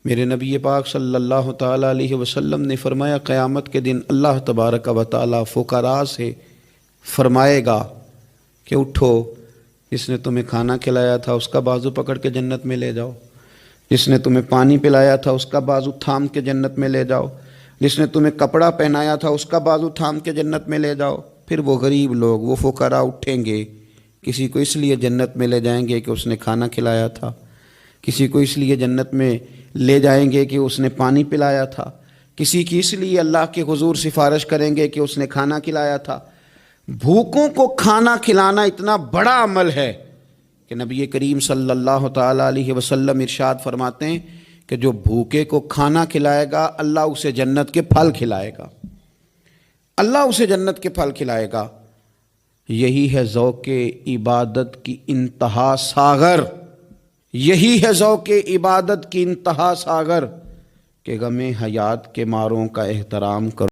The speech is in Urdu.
میرے نبی پاک صلی اللہ تعالیٰ علیہ وسلم نے فرمایا قیامت کے دن اللہ تبارک و تعالیٰ فقراء سے فرمائے گا کہ اٹھو، جس نے تمہیں کھانا کھلایا تھا اس کا بازو پکڑ کے جنت میں لے جاؤ، جس نے تمہیں پانی پلایا تھا اس کا بازو تھام کے جنت میں لے جاؤ، جس نے تمہیں کپڑا پہنایا تھا اس کا بازو تھام کے جنت میں لے جاؤ۔ پھر وہ غریب لوگ، وہ فقراء اٹھیں گے، کسی کو اس لیے جنت میں لے جائیں گے کہ اس نے کھانا کھلایا تھا، کسی کو اس لیے جنت میں لے جائیں گے کہ اس نے پانی پلایا تھا، کسی کی اس لیے اللہ کے حضور سفارش کریں گے کہ اس نے کھانا کھلایا تھا۔ بھوکوں کو کھانا کھلانا اتنا بڑا عمل ہے کہ نبی کریم صلی اللہ تعالیٰ علیہ وسلم ارشاد فرماتے ہیں کہ جو بھوکے کو کھانا کھلائے گا اللہ اسے جنت کے پھل کھلائے گا، اللہ اسے جنت کے پھل کھلائے گا۔ یہی ہے ذوق عبادت کی انتہا ساغر، یہی ہے ذوق عبادت کی انتہا ساغر کہ غم حیات کے ماروں کا احترام کرو۔